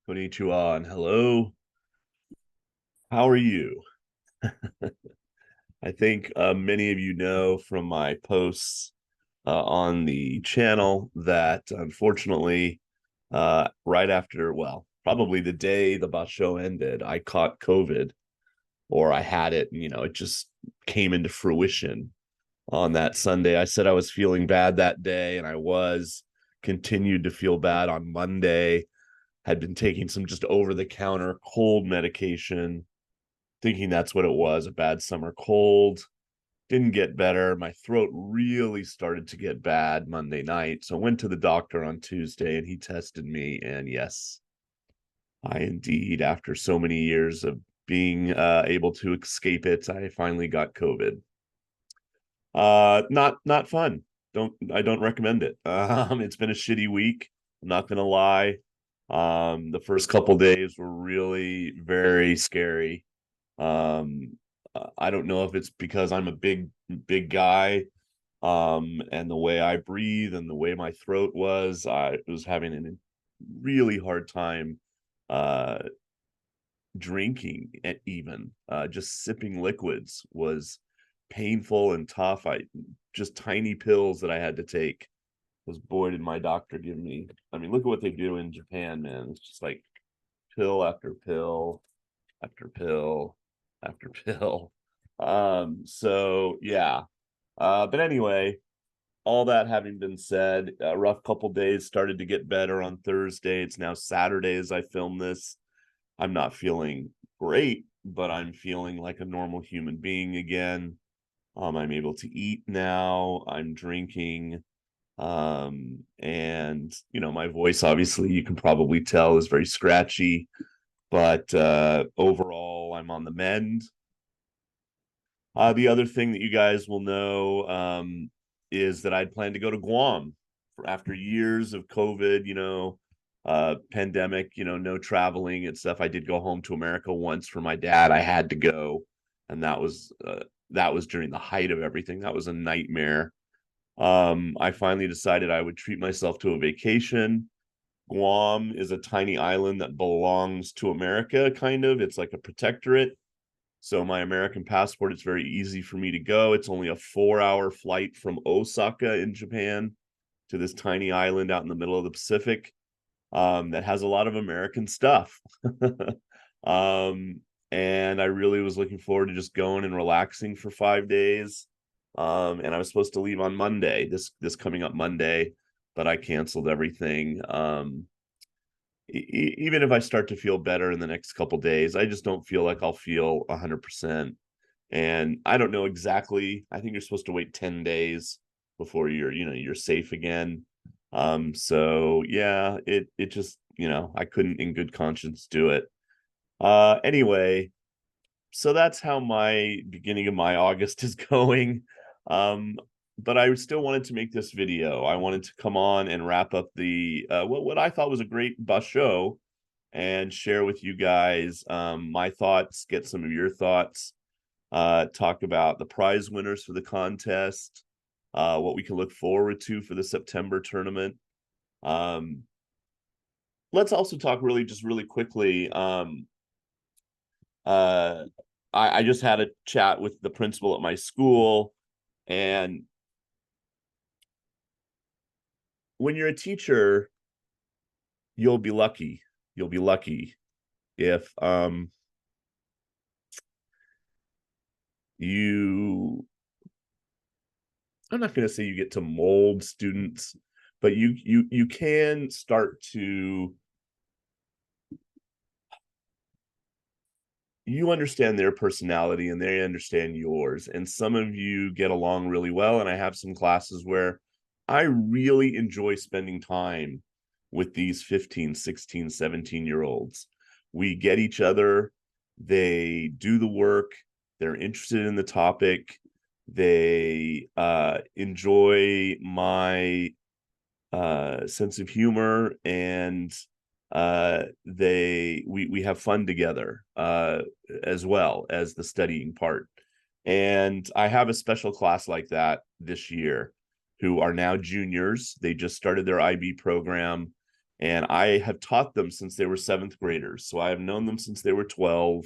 Konnichiwa and hello. How are you? I think many of you know from my posts on the channel that unfortunately, right after, well, probably the day the basho ended, I caught COVID, or I had it, and it just came into fruition on that Sunday. I said I was feeling bad that day, and I was, continued to feel bad on Monday, had been taking some just over the counter cold medication thinking that's what it was, a bad summer cold. Didn't get better. My throat really started to get bad Monday night. So I went to the doctor on Tuesday and he tested me. And yes, I indeed, after so many years of being able to escape it, I finally got COVID. Not fun. I don't recommend it. It's been a shitty week. I'm not gonna lie. The first couple days were really very scary. Um, I don't know if it's because I'm a big guy, and the way I breathe and the way my throat was, I was having a really hard time uh drinking even. Just sipping liquids was painful and tough. I just tiny pills that I had to take. Because boy, did my doctor give me. I mean, look at what they do in Japan, man. It's just like pill after pill after pill after pill. So yeah. But anyway, all that having been said, a rough couple days, started to get better on Thursday. It's now Saturday as I film this. I'm not feeling great, but I'm feeling like a normal human being again. I'm able to eat now. I'm drinking. And my voice, obviously, you can probably tell, is very scratchy, but overall, I'm on the mend. The other thing that you guys will know is that I'd planned to go to Guam for after years of COVID, pandemic, no traveling and stuff. I did go home to America once for my dad. I had to go, and that was during the height of everything. That was a nightmare. I finally decided I would treat myself to a vacation. Guam is a tiny island that belongs to America, kind of. It's like a protectorate. So my American passport, it's very easy for me to go. It's only a 4-hour flight from Osaka in Japan to this tiny island out in the middle of the Pacific, that has a lot of American stuff. um, and I really was looking forward to just going and relaxing for 5 days. And I was supposed to leave on Monday, this coming up Monday, but I canceled everything. Even if I start to feel better in the next couple days, I just don't feel like I'll feel 100%. And I don't know exactly. I think you're supposed to wait 10 days before you're safe again. So yeah, it just, I couldn't in good conscience do it. Anyway, so that's how my beginning of my August is going. Um, but I still wanted to make this video. I wanted to come on and wrap up the what I thought was a great bus show and share with you guys my thoughts, get some of your thoughts, talk about the prize winners for the contest, what we can look forward to for the September tournament. Um, let's also talk really quickly. Uh, I just had a chat with the principal at my school, and when you're a teacher, you'll be lucky. You'll be lucky if you I'm not going to say you get to mold students, but you can start to you understand their personality and they understand yours. And some of you get along really well. And I have some classes where I really enjoy spending time with these 15, 16, 17-year olds. We get each other, they do the work, they're interested in the topic, they enjoy my sense of humor, and we have fun together, as well as the studying part. And I have a special class like that this year, who are now juniors. They just started their IB program, And I have taught them since they were seventh graders. So I have known them since they were 12.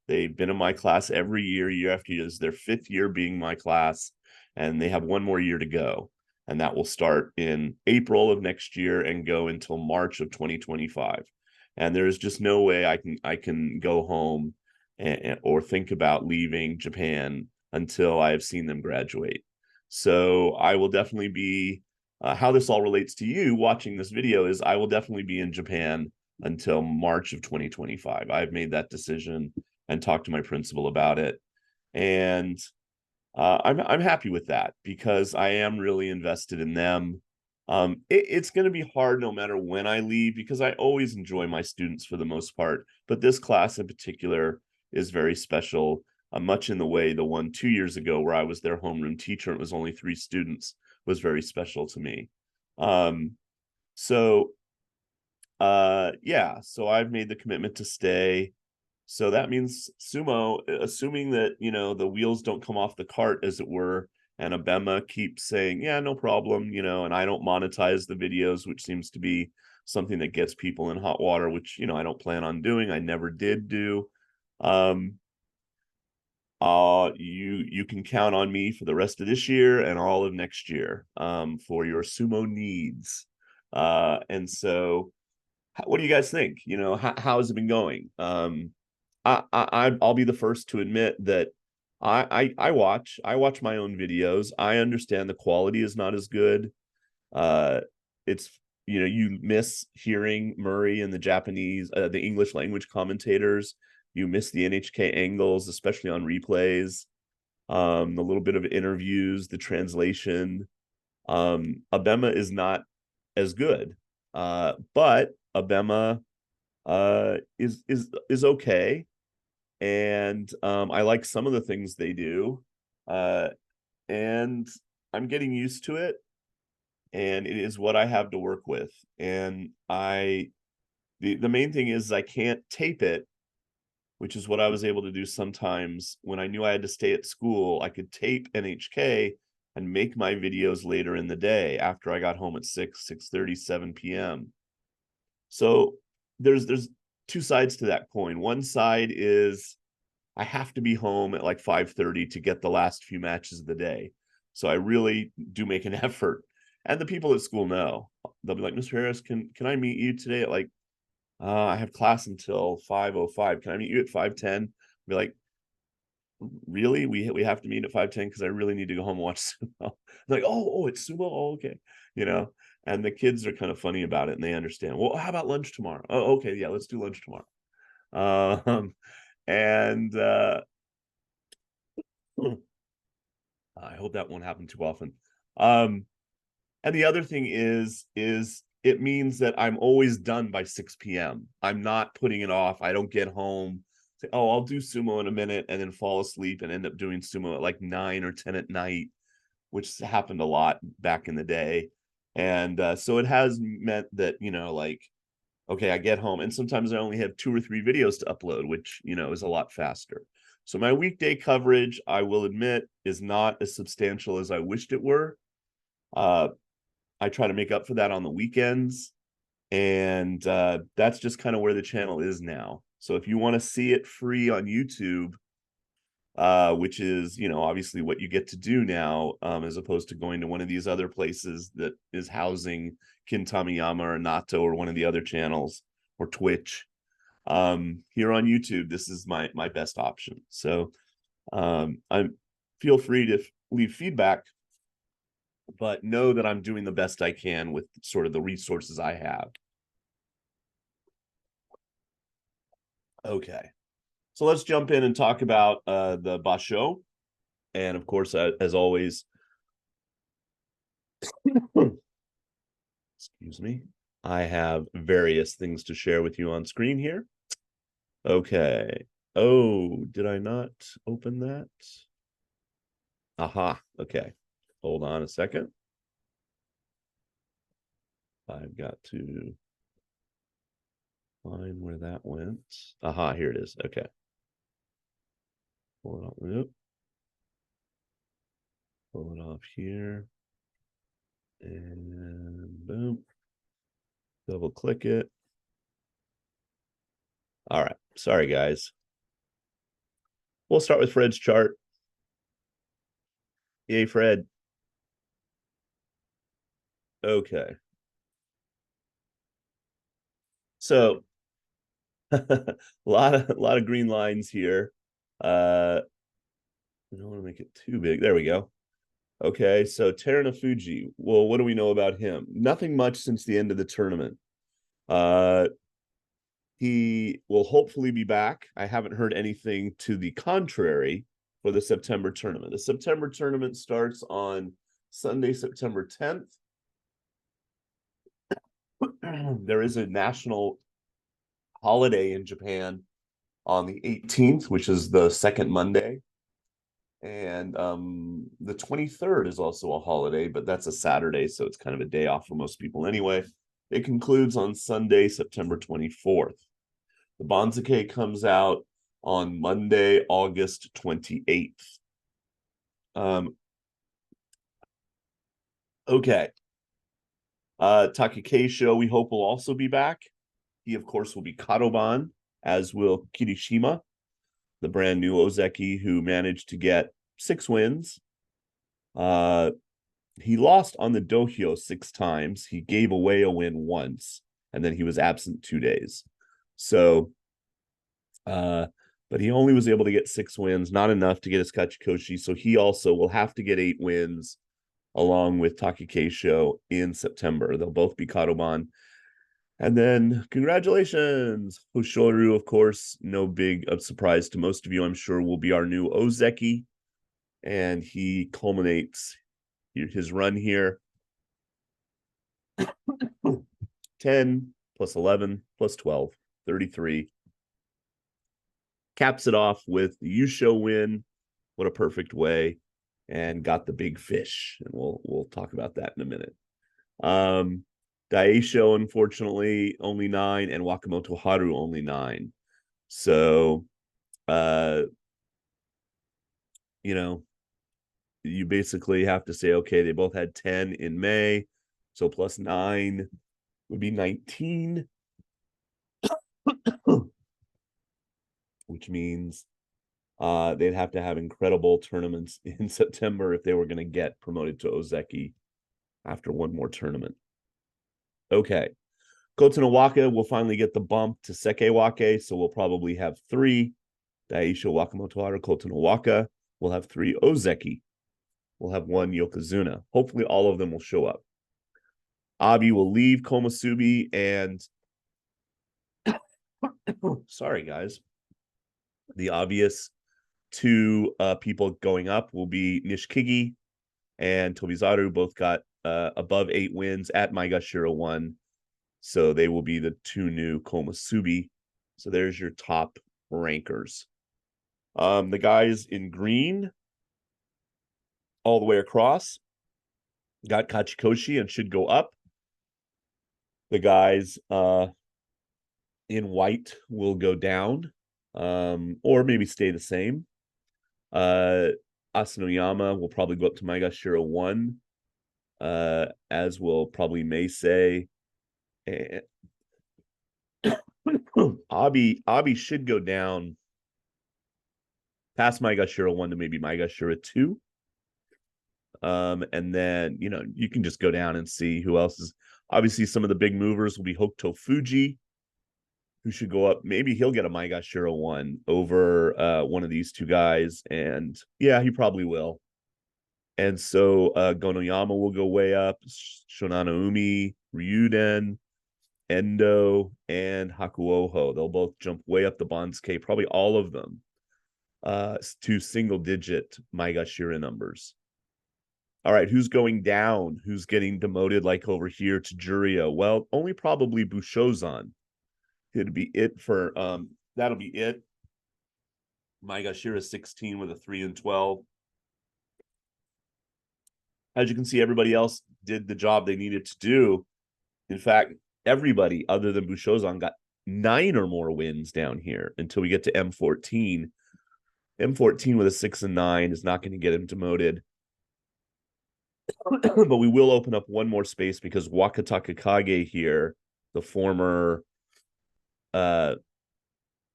They've been in my class every year, year after year. This is their fifth year being my class, and they have one more year to go. And that will start in April of next year and go until March of 2025. And there's just no way I can go home or think about leaving Japan until I have seen them graduate. So I will definitely be how this all relates to you watching this video is I will definitely be in Japan until March of 2025. I've made that decision and talked to my principal about it. And I'm happy with that because I am really invested in them. It's going to be hard no matter when I leave because I always enjoy my students for the most part. But this class in particular is very special, much in the way the one 2 years ago where I was their homeroom teacher and it was only 3 students was very special to me. Um, so yeah, so I've made the commitment to stay. So that means Sumo, assuming that, the wheels don't come off the cart, as it were, and Abema keeps saying, yeah, no problem, and I don't monetize the videos, which seems to be something that gets people in hot water, which, I don't plan on doing. I never did do. Um, you can count on me for the rest of this year and all of next year, for your Sumo needs. And so what do you guys think? How has it been going? I'll be the first to admit that I watch my own videos. I understand the quality is not as good. It's you miss hearing Murray and the Japanese, the English language commentators. You miss the NHK angles, especially on replays. The little bit of interviews, the translation. Abema is not as good, but Abema is okay, and I like some of the things they do, uh, and I'm getting used to it, and it is what I have to work with. And the main thing is I can't tape it, which is what I was able to do sometimes when I knew I had to stay at school. I could tape NHK and make my videos later in the day after I got home at 6:30, 7 p.m. So there's two sides to that coin. One side is I have to be home at like 5:30 to get the last few matches of the day. So I really do make an effort. And the people at school know. They'll be like, Mr. Harris, can I meet you today at like I have class until 5:05. Can I meet you at 5:10? Be like, really? We have to meet at 5:10 because I really need to go home and watch Sumo. Like, oh, it's Sumo. Oh, okay. You know, and the kids are kind of funny about it and they understand. Well, how about lunch tomorrow? Oh, okay, yeah, let's do lunch tomorrow. And I hope that won't happen too often. Um, and the other thing is it means that I'm always done by 6 p.m. I'm not putting it off. I don't get home, say, oh, I'll do Sumo in a minute and then fall asleep and end up doing Sumo at like 9 or 10 at night, which happened a lot back in the day. And so it has meant that, like, okay, I get home and sometimes I only have 2 or 3 videos to upload, which, is a lot faster. So my weekday coverage, I will admit, is not as substantial as I wished it were. Uh, I try to make up for that on the weekends. And that's just kind of where the channel is now. So if you want to see it free on YouTube, which is, obviously what you get to do now, as opposed to going to one of these other places that is housing Kintamiyama or Nato or one of the other channels or Twitch. Here on YouTube, this is my best option. So I feel free to leave feedback, but know that I'm doing the best I can with sort of the resources I have. Okay. So let's jump in and talk about the basho. And of course, as always, excuse me, I have various things to share with you on screen here. Okay. Oh, did I not open that? Aha. Okay. Hold on a second. I've got to find where that went. Aha, here it is. Okay. Hold on. Oop. Pull it off here. And boom. Double click it. All right. Sorry, guys. We'll start with Fred's chart. Yay, Fred. Okay. So a lot of green lines here. I don't want to make it too big. There we go. Okay, so Terunofuji. Well, what do we know about him? Nothing much since the end of the tournament. Uh, he will hopefully be back. I haven't heard anything to the contrary for the September tournament. The September tournament starts on Sunday, September 10th. There is a national holiday in Japan on the 18th, which is the second Monday. And the 23rd is also a holiday, but that's a Saturday, so it's kind of a day off for most people anyway. It concludes on Sunday, September 24th. The Banzuke comes out on Monday, August 28th. Okay. Takikeisho, we hope, will also be back. He, of course, will be Kadoban, as will Kirishima, the brand new Ozeki who managed to get 6 wins. He lost on the Dohyo 6 times. He gave away a win once, and then he was absent 2 days. So, but he only was able to get 6 wins, not enough to get his Kachikoshi. So he also will have to get 8 wins along with Takikeisho in September. They'll both be Kadoban. And then congratulations, Hoshoru, of course, no big surprise to most of you, I'm sure, will be our new Ozeki. And he culminates his run here. 10 plus 11 plus 12, 33. Caps it off with the Yusho win. What a perfect way. And got the big fish. And we'll talk about that in a minute. Daisho, unfortunately, only 9, and Wakamoto Haru only 9. So, you basically have to say, okay, they both had 10 in May. So plus 9 would be 19, which means they'd have to have incredible tournaments in September if they were going to get promoted to Ozeki after one more tournament. Okay. Kotonowaka will finally get the bump to Sekewake, so we'll probably have 3. Daisho, Wakamoto Haru, Kotonowaka. We'll have 3 Ozeki. We'll have 1 Yokozuna. Hopefully all of them will show up. Abi will leave Komusubi, and sorry, guys. The obvious 2 people going up will be Nishikigi and Tobizaru. Both got above 8 wins at Maegashira 1. So they will be the 2 new Komusubi. So there's your top rankers. The guys in green all the way across got Kachikoshi and should go up. The guys in white will go down, or maybe stay the same. Asanoyama will probably go up to Maegashira 1, as will probably Meisei. And Abi should go down past Maegashira 1 to maybe Maegashira 2. And then, you can just go down and see who else is. Obviously, some of the big movers will be Hokuto Fuji, who should go up. Maybe he'll get a Maegashira 1 over one of these 2 guys. And yeah, he probably will. And so Gonoyama will go way up. Shonanaumi, Ryuden, Endo, and Hakuoho. They'll both jump way up the Banzuke, probably all of them, to single-digit Maegashira numbers. All right, who's going down? Who's getting demoted like over here to Juryo? Well, only probably Bushozan. It'd be it for that'll be it. Maegashira 16 with a 3 and 12. As you can see, everybody else did the job they needed to do. In fact, everybody other than Bushozan got 9 or more wins down here until we get to M14. M14 with a 6 and 9 is not going to get him demoted. But we will open up one more space because Wakatakakage here, the former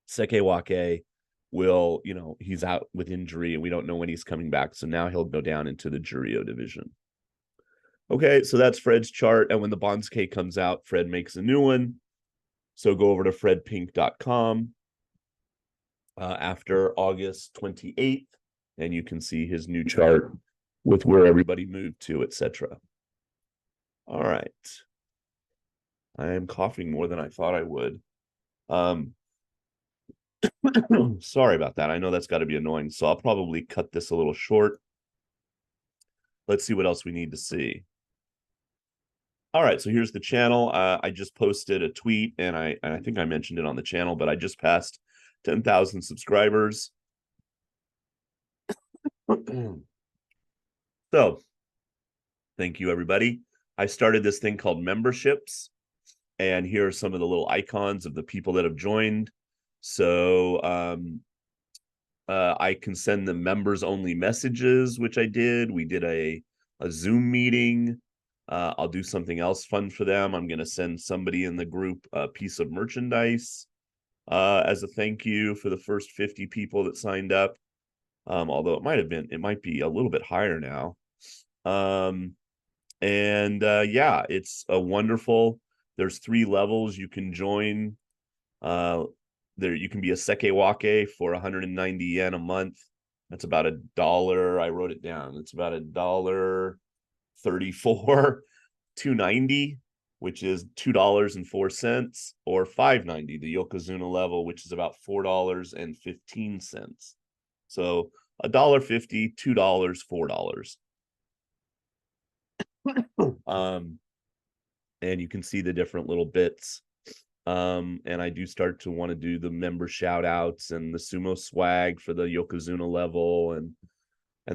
Sekewake will, he's out with injury and we don't know when he's coming back. So now he'll go down into the Juryo division. Okay, so that's Fred's chart. And when the Bonsuke comes out, Fred makes a new one. So go over to fredpink.com after August 28th, and you can see his new chart with where everybody moved to, etc. All right. I am coughing more than I thought I would. Sorry about that. I know that's got to be annoying, so I'll probably cut this a little short. Let's see what else we need to see. All right, so here's the channel. I just posted a tweet, and I think I mentioned it on the channel, but I just passed 10,000 subscribers. So, thank you, everybody. I started this thing called memberships, and here are some of the little icons of the people that have joined. So, I can send them members-only messages, which I did. We did a Zoom meeting. I'll do something else fun for them. I'm going to send somebody in the group a piece of merchandise as a thank you for the first 50 people that signed up. Although it might be a little bit higher now. Yeah, it's a wonderful. There's 3 levels you can join. There you can be a Sekewake for 190 yen a month. That's about $1. I wrote it down. It's about $1.34, 290, which is $2.04, or 590, the Yokozuna level, which is about $4.15. So $1.50, $2, $4. And you can see the different little bits. And I do start to want to do the member shout outs and the sumo swag for the Yokozuna level and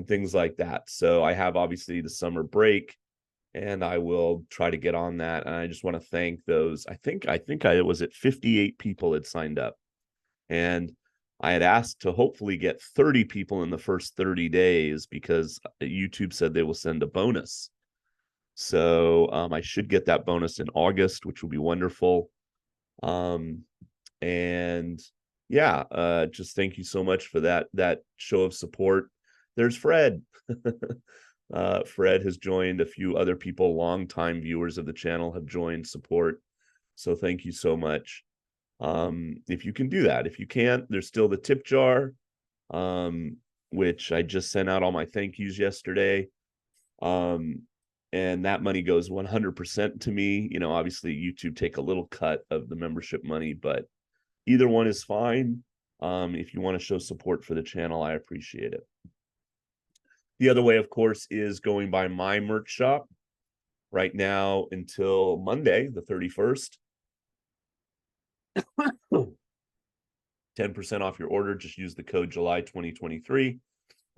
things like that. So I have obviously the summer break, and I will try to get on that. And I just want to thank those. I think I was at 58 people had signed up, and I had asked to hopefully get 30 people in the first 30 days because YouTube said they will send a bonus. So I should get that bonus in August, which will be wonderful. And yeah, just thank you so much for that show of support. There's Fred. Fred has joined. A few other people, longtime viewers of the channel, have joined support. So thank you so much. If you can do that. If you can't, there's still the tip jar, which I just sent out all my thank yous yesterday. And that money goes 100% to me. Obviously YouTube take a little cut of the membership money, but either one is fine. If you want to show support for the channel, I appreciate it. The other way, of course, is going by my merch shop right now until Monday, the 31st. 10% off your order. Just use the code July 2023.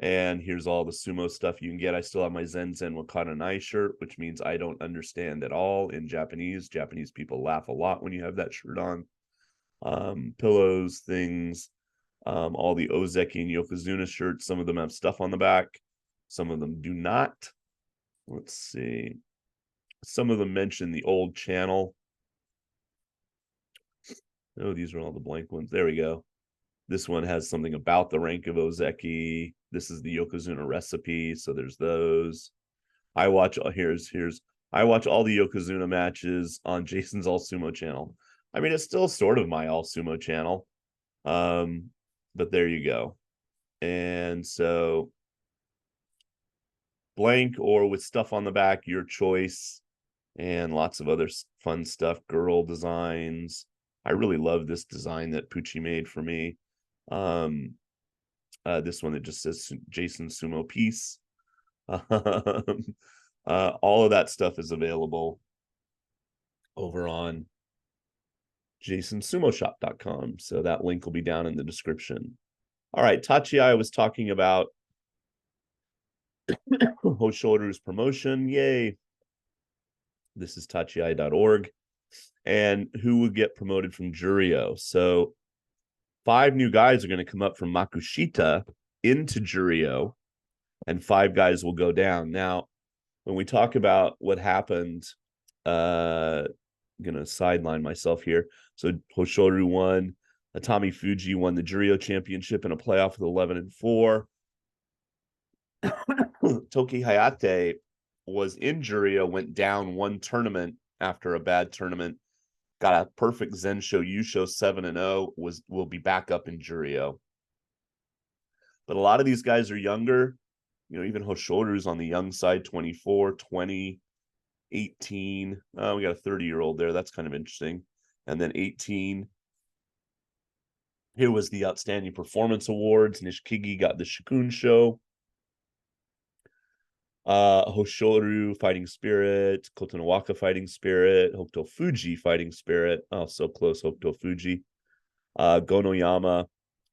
And here's all the sumo stuff you can get. I still have my Zen Wakata Nai shirt, which means I don't understand at all in Japanese. Japanese people laugh a lot when you have that shirt on. Pillows, things, all the Ozeki and Yokozuna shirts. Some of them have stuff on the back. Some of them do not. Let's see. Some of them mention the old channel. Oh, these are all the blank ones. There we go. This one has something about the rank of Ozeki. This is the Yokozuna recipe, so there's those. I watch all the Yokozuna matches on Jason's All Sumo channel. I mean, it's still sort of my All Sumo channel. But there you go. And so blank or with stuff on the back, your choice, and lots of other fun stuff, girl designs. I really love this design that Pucci made for me. This one that just says Jason Sumo Piece. All of that stuff is available over on jasonsumoshop.com. So that link will be down in the description. All right, Tachiai was talking about Hoshoru's promotion. Yay. This is tachiai.org. And who would get promoted from Juryo? So 5 new guys are going to come up from Makushita into Juryo, and 5 guys will go down. Now, when we talk about what happened gonna sideline myself here. So Hoshoru won. Atami Fuji won the Juryo Championship in a playoff with 11-4. Toki Hayate was in Juryo, went down one tournament after a bad tournament, got a perfect Zensho Yusho 7-0, will be back up in Juryo. But a lot of these guys are younger. Even Hoshoru's on the young side, 24, 20, 18. We got a 30-year-old there. That's kind of interesting. And then 18. Here was the Outstanding Performance Awards. Nishikigi got the Shikun Show. Hoshoru Fighting Spirit, Kotonowaka Fighting Spirit, Hokuto Fuji Fighting Spirit. Oh, so close, Hokuto Fuji. Gonoyama,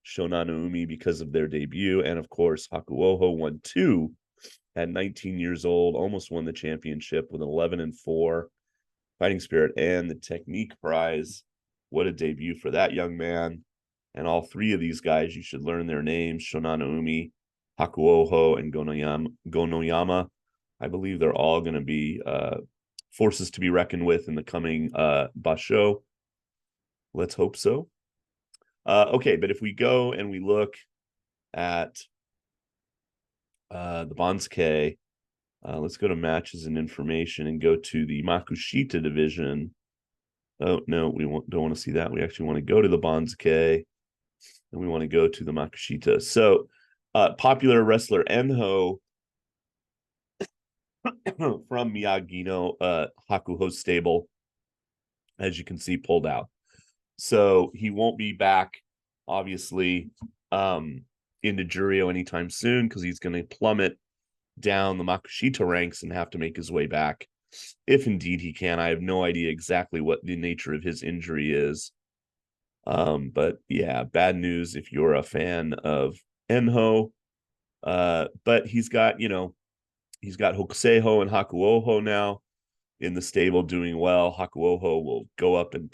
Shonan Umi because of their debut. And of course, Hakuoho won 2 at 19 years old, almost won the championship with an 11-4 Fighting Spirit and the Technique Prize. What a debut for that young man. And all 3 of these guys, you should learn their names: Shonan Umi, Hakuoho, and Gonoyama. I believe they're all going to be forces to be reckoned with in the coming Basho. Let's hope so. Okay, but if we go and we look at the Bansuke, let's go to matches and information and go to the Makushita division. Oh, no, we don't want to see that. We actually want to go to the Bansuke and we want to go to the Makushita. So, popular wrestler Enho from Miyagino Hakuho stable, as you can see, pulled out. So he won't be back, obviously, into Juryo anytime soon because he's going to plummet down the Makushita ranks and have to make his way back. If indeed he can. I have no idea exactly what the nature of his injury is. But yeah, bad news if you're a fan of Enho. But he's got Hokuseiho and Hakuoho now in the stable doing well. Hakuoho will go up and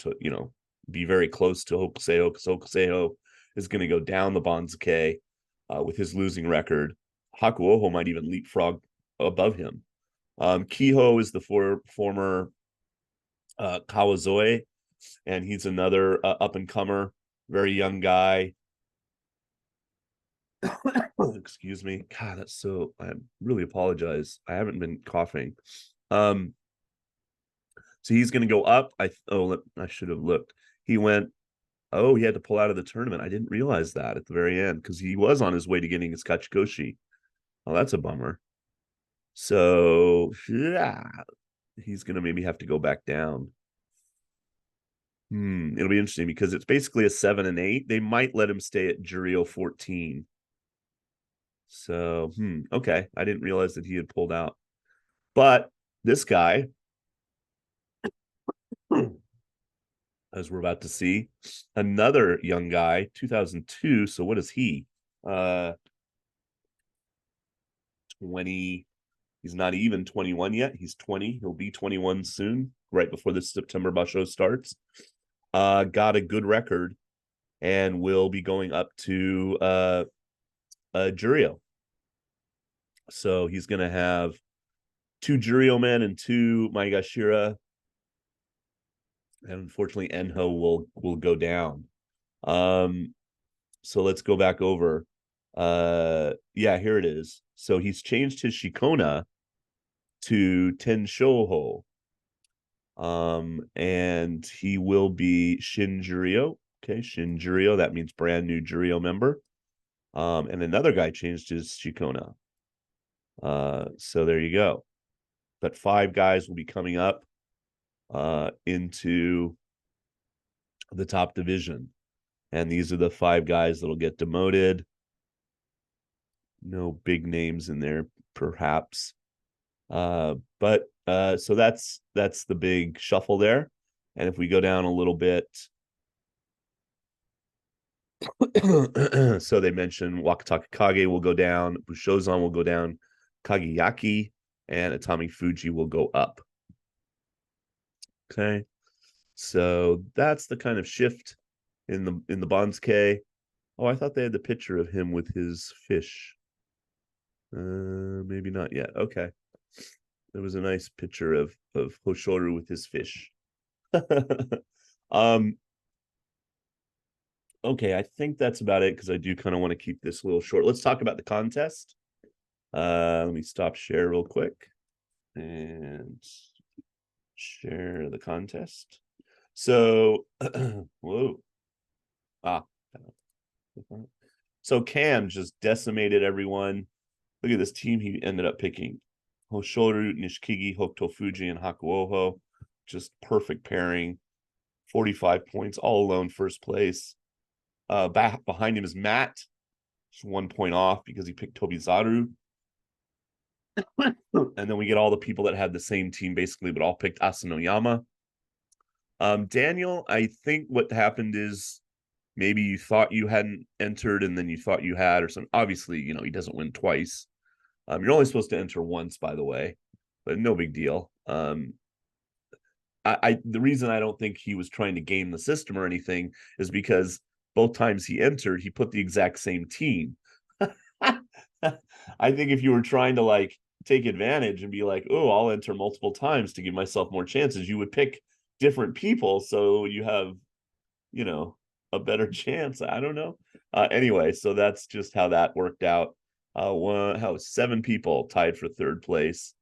be very close to Hokuseiho because Hokuseiho is going to go down the Bansuke with his losing record. Hakuoho might even leapfrog above him. Kiho is the former Kawazoe, and he's another up-and-comer, very young guy. Excuse me. God, I really apologize. I haven't been coughing. So he's going to go up. I should have looked. He had to pull out of the tournament. I didn't realize that at the very end because he was on his way to getting his Kachikoshi. Oh, that's a bummer. So, yeah, he's going to maybe have to go back down. It'll be interesting because it's basically a 7 and 8. They might let him stay at Juryo 14. So, okay. I didn't realize that he had pulled out. But this guy, as we're about to see, another young guy, 2002. So what is he? 20. He's not even 21 yet. He's 20. He'll be 21 soon, right before the September Basho starts. Got a good record and will be going up to Juryo. So he's going to have 2 Juryo men and 2 Maegashira. And unfortunately, Enho will go down. So let's go back over. Yeah, here it is. So he's changed his Shikona to Tenshoho. And he will be Shinjuryo. Okay, Shinjuryo. That means brand new Juryo member. And another guy changed his Shikona. So there you go. But 5 guys will be coming up into the top division. And these are the 5 guys that'll get demoted. No big names in there, perhaps. But so that's the big shuffle there. And if we go down a little bit, so they mentioned Wakataka Kage will go down, Bushozan will go down, Kageyaki and Atami Fuji will go up. Okay. So that's the kind of shift in the Bansuke. Oh, I thought they had the picture of him with his fish. Maybe not yet. Okay. There was a nice picture of Hoshoru with his fish. um, okay, I think that's about it because I do kind of want to keep this a little short. Let's talk about the contest. Let me stop share real quick and share the contest. So, whoa. Ah. So Cam just decimated everyone. Look at this team he ended up picking. Hoshoru, Nishikigi, Hokuto Fuji, and Hakuoho. Just perfect pairing. 45 points, all alone, first place. Back behind him is Matt. Just 1 point off because he picked Tobizaru. And then we get all the people that had the same team basically, but all picked Asanoyama. Daniel, I think what happened is maybe you thought you hadn't entered and then you thought you had or something. Obviously, he doesn't win twice. You're only supposed to enter once, by the way, but no big deal. The reason I don't think he was trying to game the system or anything is because both times he entered, he put the exact same team. I think if you were trying to like take advantage and be like, oh, I'll enter multiple times to give myself more chances, you would pick different people so you have, a better chance. I don't know. Anyway, so that's just how that worked out. Seven people tied for third place.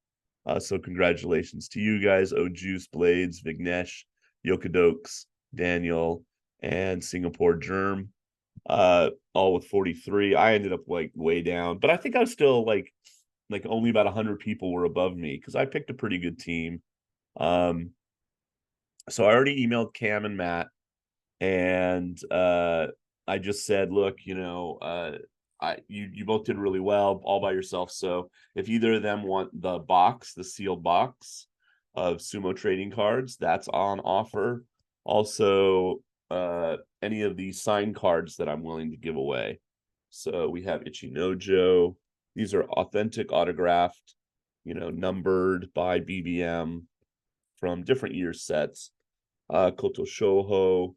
So congratulations to you guys, Juice, Blades, Vignesh, Yokadokes, Daniel, and Singapore Germ. All with 43. I ended up like way down, but I think I was still like only about 100 people were above me because I picked a pretty good team. So I already emailed Cam and Matt, and I just said, look, you both did really well all by yourself. So if either of them want the sealed box of Sumo trading cards, that's on offer. Also, any of the signed cards that I'm willing to give away. So we have Ichinojo. These are authentic autographed, numbered by BBM from different year sets. Koto Shoho,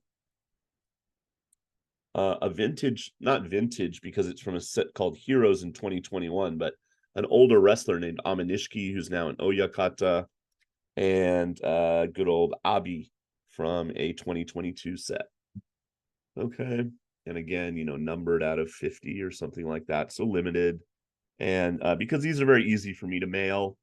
a vintage, not vintage because it's from a set called Heroes in 2021, but an older wrestler named Amanishiki, who's now an Oyakata, and good old Abi from a 2022 set. Okay. And again, numbered out of 50 or something like that. So limited. And because these are very easy for me to mail.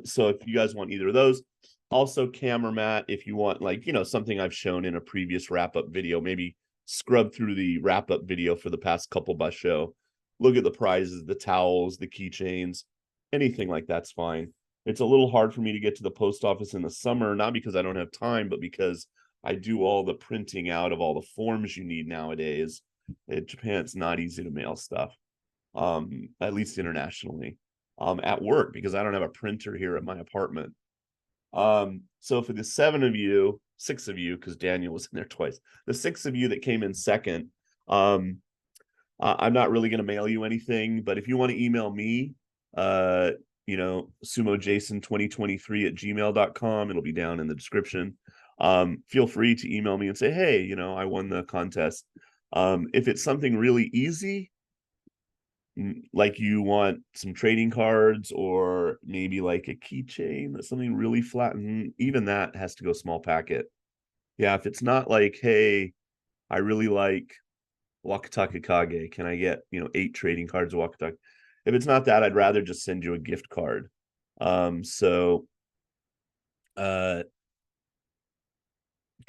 So if you guys want either of those, also camera mat, if you want something I've shown in a previous wrap-up video, maybe scrub through the wrap-up video for the past couple bus show, look at the prizes, the towels, the keychains, anything like that's fine. It's a little hard for me to get to the post office in the summer, not because I don't have time, but because I do all the printing out of all the forms you need nowadays. In Japan, it's not easy to mail stuff, at least internationally, at work, because I don't have a printer here at my apartment. So for the six of you, because Daniel was in there twice, the six of you that came in second, I'm not really going to mail you anything, but if you want to email me, sumojason2023@gmail.com, it'll be down in the description. Feel free to email me and say, hey, I won the contest. If it's something really easy, like you want some trading cards or maybe like a keychain, that's something really flat, and even that has to go small packet. Yeah, if it's not like, hey, I really like Wakataka Kage, can I get 8 trading cards of Wakataka? If it's not that, I'd rather just send you a gift card. So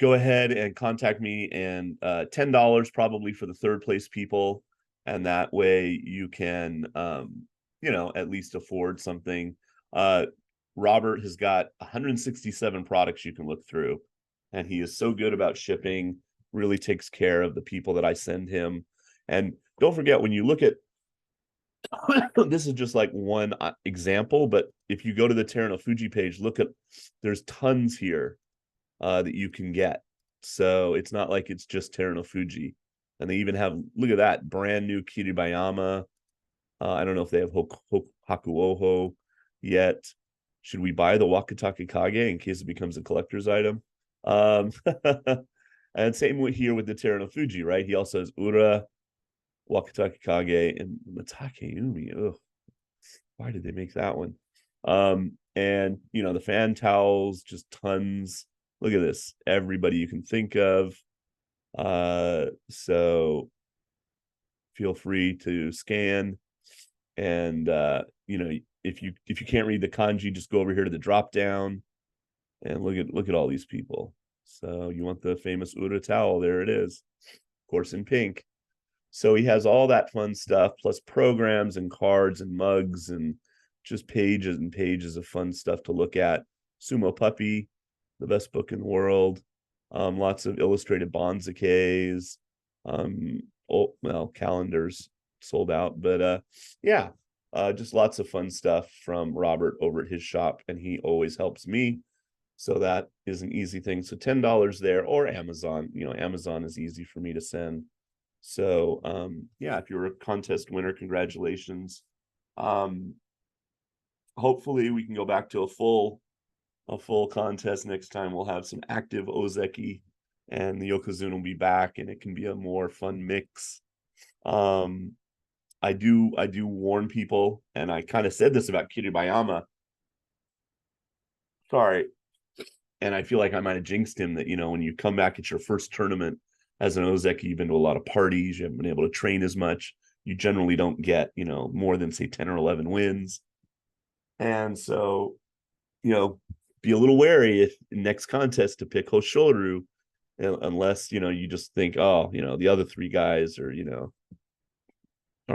go ahead and contact me, and $10 probably for the third place people, and that way you can at least afford something. Robert has got 167 products you can look through, and he is so good about shipping, really takes care of the people that I send him. And don't forget, when you look at this is just like one example, but if you go to the Terano Fuji page, there's tons here that you can get. So it's not like it's just Terano Fuji. And they even have, look at that, brand new Kiribayama. I don't know if they have Hakuoho yet. Should we buy the Wakataka Kage in case it becomes a collector's item? And same here with the Terano Fuji, right? He also has Ura, Wakataka Kage, and Matake Umi. Ugh, why did they make that one? And the fan towels, just tons. Look at this, everybody you can think of. So feel free to scan, and if you can't read the kanji, just go over here to the drop down and look at all these people. So you want the famous Ura towel, there it is, of course, in pink. So he has all that fun stuff, plus programs and cards and mugs and just pages and pages of fun stuff to look at. Sumo Puppy, the best book in the world. Lots of illustrated banzakes. Calendars sold out, but yeah, just lots of fun stuff from Robert over at his shop, and he always helps me. So that is an easy thing. So $10 there, or Amazon. Amazon is easy for me to send. So yeah, if you're a contest winner, congratulations. Hopefully we can go back to a full contest next time. We'll have some active ozeki, and the yokozuna will be back, and it can be a more fun mix. I do warn people, and I kind of said this about Kiribayama. Sorry. And I feel like I might have jinxed him that, when you come back at your first tournament as an ozeki, you've been to a lot of parties, you haven't been able to train as much. You generally don't get, more than say 10 or 11 wins. And so, be a little wary if next contest to pick Hoshoru, unless, you just think, oh, the other three guys are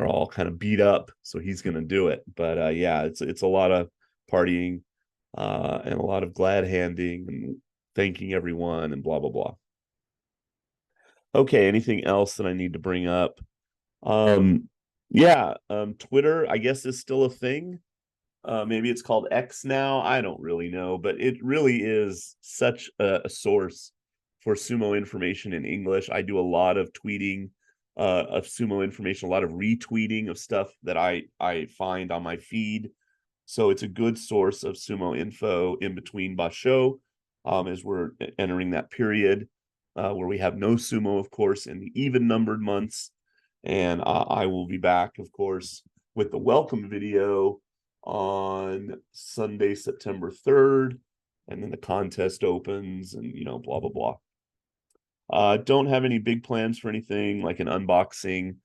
all kind of beat up, so he's going to do it. But yeah, it's a lot of partying, and a lot of glad handing and thanking everyone and blah blah blah. Okay, anything else that I need to bring up? Yeah, Twitter, I guess, is still a thing. Maybe it's called X now. I don't really know, but it really is such a source for sumo information in English. I do a lot of tweeting of sumo information, a lot of retweeting of stuff that I find on my feed. So it's a good source of sumo info in between basho, as we're entering that period where we have no sumo, of course, in the even numbered months. And I will be back, of course, with the welcome video on Sunday, September 3rd. And then the contest opens and, blah, blah, blah. Don't have any big plans for anything like an unboxing.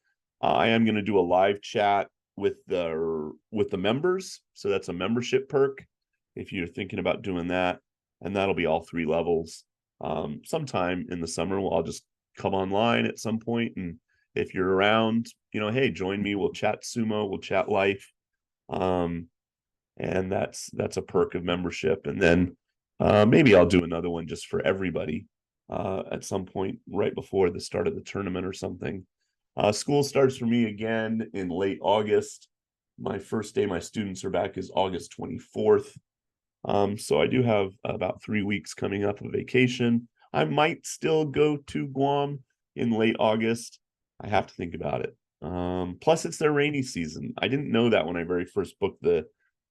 I am going to do a live chat with the members. So that's a membership perk if you're thinking about doing that. And that'll be all 3 levels. Sometime in the summer, I'll just come online at some point. And if you're around, hey, join me. We'll chat sumo, we'll chat life. And that's a perk of membership. And then maybe I'll do another one just for everybody at some point right before the start of the tournament or something. School starts for me again in late August. My first day my students are back is August 24th. So I do have about 3 weeks coming up of vacation. I might still go to Guam in late August. I have to think about it. Plus it's their rainy season. I didn't know that when I very first booked the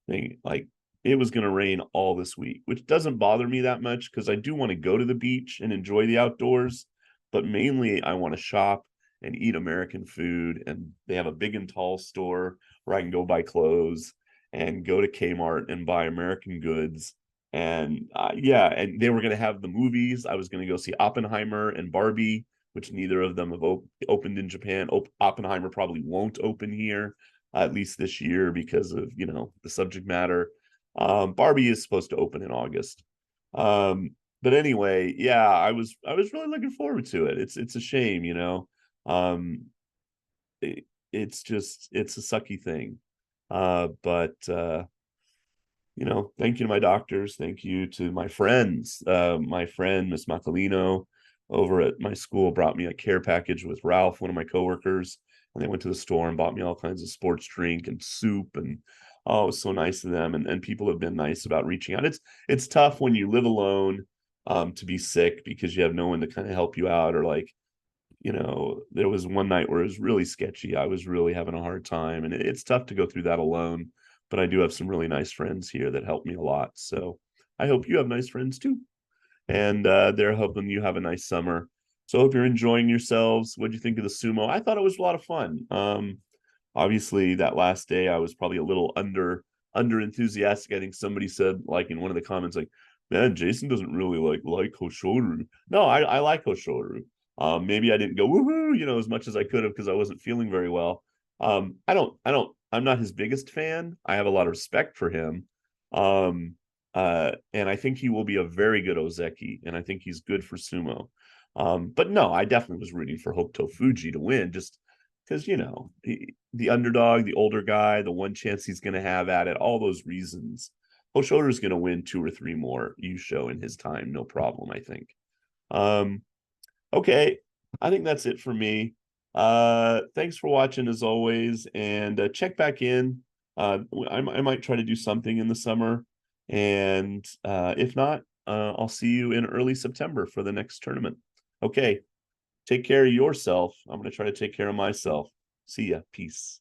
thing. Like, it was going to rain all this week, which doesn't bother me that much because I do want to go to the beach and enjoy the outdoors, but mainly I want to shop and eat American food. And they have a big and tall store where I can go buy clothes and go to Kmart and buy American goods. And yeah, and they were going to have the movies. I was going to go see Oppenheimer and Barbie, which neither of them have opened in Japan. Oppenheimer probably won't open here, at least this year, because of the subject matter. Barbie is supposed to open in August. But anyway, yeah, I was really looking forward to it. It's a shame, it's a sucky thing. But thank you to my doctors, thank you to my friends. My friend Miss Macalino over at my school brought me a care package with Ralph, one of my coworkers, and they went to the store and bought me all kinds of sports drink and soup. And oh, it was so nice of them. And people have been nice about reaching out. It's tough when you live alone, to be sick because you have no one to kind of help you out, or like, there was one night where it was really sketchy. I was really having a hard time, and it's tough to go through that alone. But I do have some really nice friends here that help me a lot. So I hope you have nice friends too. And they're hoping you have a nice summer. So I hope you're enjoying yourselves. What do you think of the sumo? I thought it was a lot of fun. Obviously, that last day I was probably a little under under enthusiastic. I think somebody said, like in one of the comments, like, man, Jason doesn't really like Hoshoru. No, I like Hoshoru. Maybe I didn't go woohoo, as much as I could have because I wasn't feeling very well. I'm not his biggest fan. I have a lot of respect for him. And I think he will be a very good Ozeki, and I think he's good for sumo. But no, I definitely was rooting for Hokuto Fuji to win, just because the underdog, the older guy, the one chance he's going to have at it, all those reasons. Hoshoru's going to win 2 or 3 more Yusho in his time, no problem, I think. Okay, I think that's it for me. Thanks for watching as always, and check back in. I might try to do something in the summer, and if not, I'll see you in early September for the next tournament. Okay, take care of yourself. I'm going to try to take care of myself. See ya. Peace.